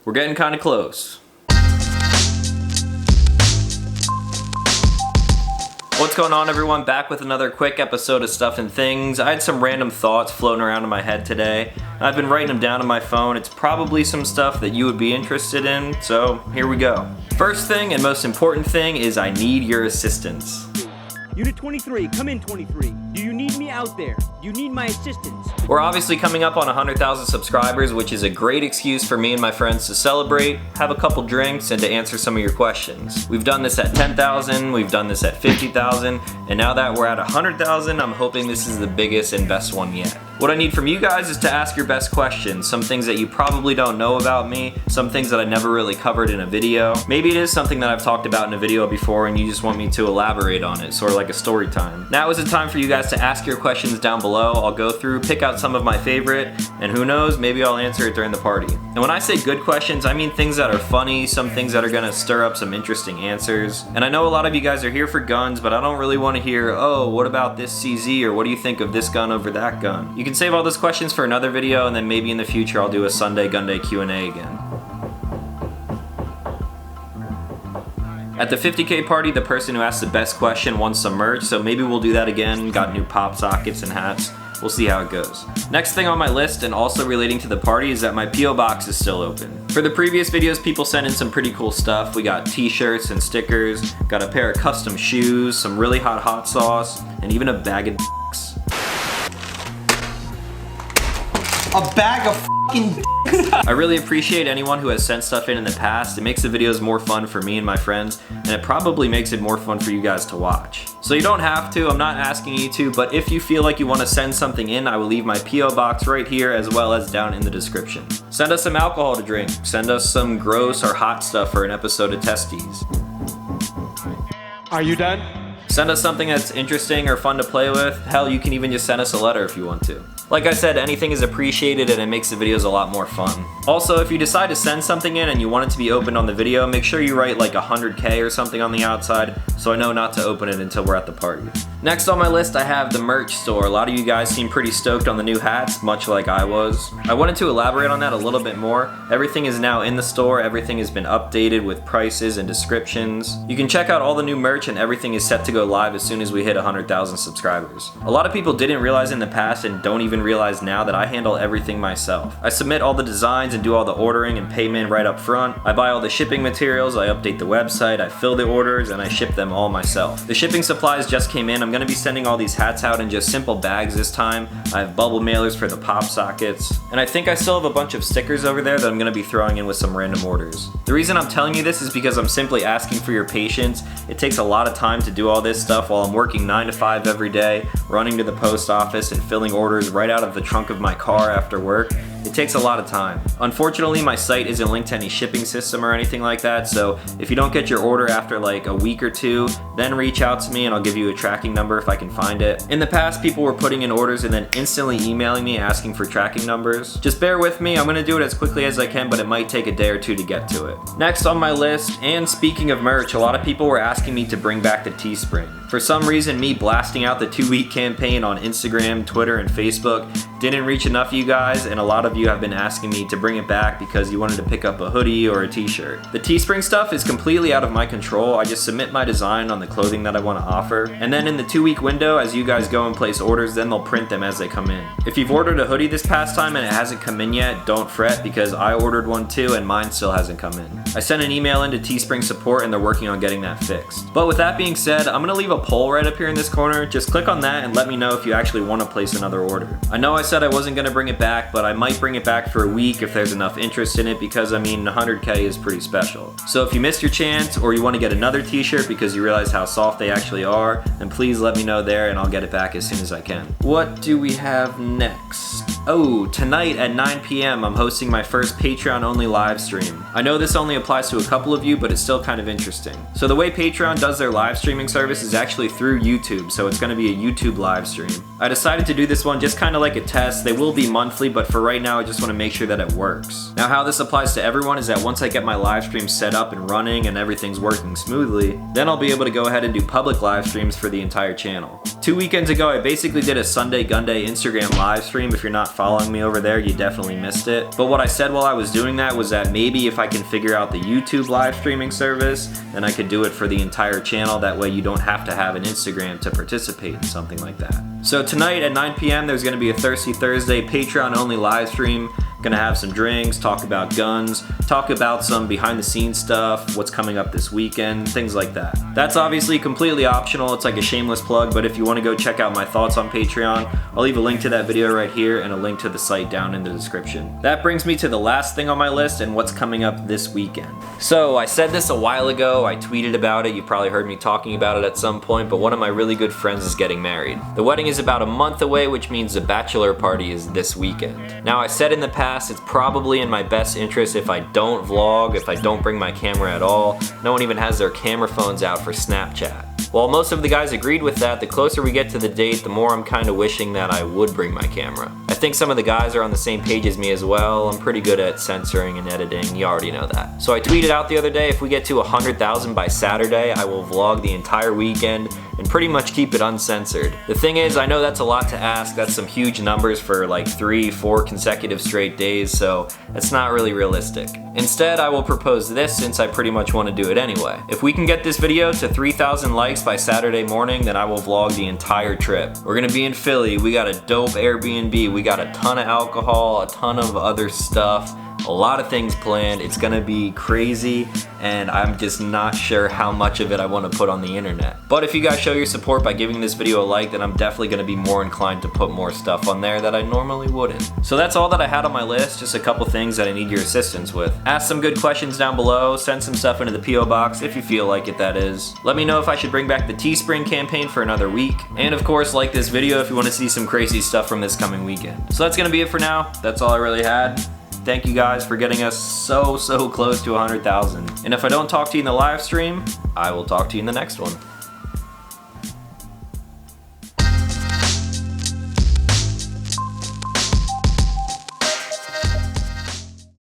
We're getting kind of close. What's going on, everyone? Back with another quick episode of Stuff and Things. I had some random thoughts floating around in my head today. I've been writing them down on my phone. It's probably some stuff that you would be interested in, so here we go. First thing and most important thing is I need your assistance. Unit 23, come in 23. Do you need me out there? Do you need my assistance? We're obviously coming up on 100,000 subscribers, which is a great excuse for me and my friends to celebrate, have a couple drinks, and to answer some of your questions. We've done this at 10,000, we've done this at 50,000, and now that we're at 100,000, I'm hoping this is the biggest and best one yet. What I need from you guys is to ask your best questions, some things that you probably don't know about me, some things that I never really covered in a video. Maybe it is something that I've talked about in a video before and you just want me to elaborate on it, sort of like a story time. Now is the time for you guys to ask your questions down below. I'll go through, pick out some of my favorite, and who knows, maybe I'll answer it during the party. And when I say good questions, I mean things that are funny, some things that are gonna stir up some interesting answers. And I know a lot of you guys are here for guns, but I don't really want to hear, oh, what about this CZ, or what do you think of this gun over that gun? You can save all those questions for another video, and then maybe in the future I'll do a Sunday Gun Day Q&A again. At the 50K party, the person who asked the best question won some merch, so maybe we'll do that again. Got new pop sockets and hats. We'll see how it goes. Next thing on my list, and also relating to the party, is that my P.O. box is still open. For the previous videos, people sent in some pretty cool stuff. We got t-shirts and stickers, got a pair of custom shoes, some really hot sauce, and even a bag of dicks. A bag of fucking dicks. I really appreciate anyone who has sent stuff in the past. It makes the videos more fun for me and my friends, and it probably makes it more fun for you guys to watch. So you don't have to, I'm not asking you to, but if you feel like you want to send something in, I will leave my P.O. box right here as well as down in the description. Send us some alcohol to drink. Send us some gross or hot stuff for an episode of Testes. Are you done? Send us something that's interesting or fun to play with. Hell, you can even just send us a letter if you want to. Like I said, anything is appreciated and it makes the videos a lot more fun. Also, if you decide to send something in and you want it to be opened on the video, make sure you write like 100K or something on the outside so I know not to open it until we're at the party. Next on my list, I have the merch store. A lot of you guys seem pretty stoked on the new hats, much like I was. I wanted to elaborate on that a little bit more. Everything is now in the store. Everything has been updated with prices and descriptions. You can check out all the new merch and everything is set to go live as soon as we hit 100,000 subscribers. A lot of people didn't realize in the past and don't even realize now that I handle everything myself. I submit all the designs and do all the ordering and payment right up front. I buy all the shipping materials, I update the website, I fill the orders, and I ship them all myself. The shipping supplies just came in. I'm gonna be sending all these hats out in just simple bags this time. I have bubble mailers for the pop sockets, and I think I still have a bunch of stickers over there that I'm gonna be throwing in with some random orders. The reason I'm telling you this is because I'm simply asking for your patience. It takes a lot of time to do all this stuff while I'm working 9 to 5 every day, running to the post office and filling orders right out of the trunk of my car after work. It takes a lot of time. Unfortunately, my site isn't linked to any shipping system or anything like that, so if you don't get your order after like a week or two, then reach out to me and I'll give you a tracking number if I can find it. In the past, people were putting in orders and then instantly emailing me asking for tracking numbers. Just bear with me, I'm gonna do it as quickly as I can, but it might take a day or two to get to it. Next on my list, and speaking of merch, a lot of people were asking me to bring back the Teespring. For some reason, me blasting out the 2-week campaign on Instagram, Twitter, and Facebook didn't reach enough of you guys, and a lot of you have been asking me to bring it back because you wanted to pick up a hoodie or a t-shirt. The Teespring stuff is completely out of my control. I just submit my design on the clothing that I want to offer, and then in the 2-week window, as you guys go and place orders, then they'll print them as they come in. If you've ordered a hoodie this past time and it hasn't come in yet, don't fret because I ordered one too and mine still hasn't come in. I sent an email into Teespring support and they're working on getting that fixed. But with that being said, I'm gonna leave a poll right up here in this corner. Just click on that and let me know if you actually want to place another order. I know I said I wasn't gonna bring it back, but I might bring it back for a week if there's enough interest in it because I mean 100K is pretty special. So if you missed your chance or you want to get another t-shirt because you realize how soft they actually are, then please let me know there and I'll get it back as soon as I can. What do we have next? Oh, tonight at 9 p.m. I'm hosting my first Patreon only live stream. I know this only applies to a couple of you, but it's still kind of interesting. So the way Patreon does their live streaming service is actually through YouTube, so it's going to be a YouTube live stream. I decided to do this one just kind of like a test. They will be monthly, but for right now I just want to make sure that it works. Now how this applies to everyone is that once I get my live stream set up and running and everything's working smoothly, then I'll be able to go ahead and do public live streams for the entire channel. 2 weekends ago, I basically did a Sunday Gunday Instagram live stream. If you're not following me over there, you definitely missed it. But what I said while I was doing that was that maybe if I can figure out the YouTube live streaming service, then I could do it for the entire channel. That way you don't have to have an Instagram to participate in something like that. So tonight at 9 p.m. there's gonna be a Thirsty Thursday Patreon only live stream. Gonna have some drinks, talk about guns, talk about some behind the scenes stuff, what's coming up this weekend, things like that. That's obviously completely optional. It's like a shameless plug, but if you wanna go check out my thoughts on Patreon, I'll leave a link to that video right here and a link to the site down in the description. That brings me to the last thing on my list and what's coming up this weekend. So I said this a while ago, I tweeted about it, you probably heard me talking about it at some point, but one of my really good friends is getting married. The wedding is about a month away, which means the bachelor party is this weekend. Now I said in the past, it's probably in my best interest if I don't vlog, if I don't bring my camera at all. No one even has their camera phones out for Snapchat. While most of the guys agreed with that, the closer we get to the date, the more I'm kind of wishing that I would bring my camera. I think some of the guys are on the same page as me as well. I'm pretty good at censoring and editing, you already know that. So I tweeted out the other day, if we get to 100,000 by Saturday, I will vlog the entire weekend and pretty much keep it uncensored. The thing is, I know that's a lot to ask, that's some huge numbers for like 3-4 consecutive straight days, so it's not really realistic. Instead, I will propose this since I pretty much want to do it anyway. If we can get this video to 3,000 likes by Saturday morning, then I will vlog the entire trip. We're gonna be in Philly, we got a dope Airbnb, we got a ton of alcohol, a ton of other stuff, a lot of things planned. It's gonna be crazy and I'm just not sure how much of it I want to put on the internet. But if you guys show your support by giving this video a like, then I'm definitely gonna be more inclined to put more stuff on there that I normally wouldn't. So that's all that I had on my list, just a couple things that I need your assistance with. Ask some good questions down below, send some stuff into the P.O. box if you feel like it, that is. Let me know if I should bring back the Teespring campaign for another week. And of course, like this video if you want to see some crazy stuff from this coming weekend. So that's gonna be it for now. That's all I really had. Thank you guys for getting us so close to 100,000. And if I don't talk to you in the live stream, I will talk to you in the next one.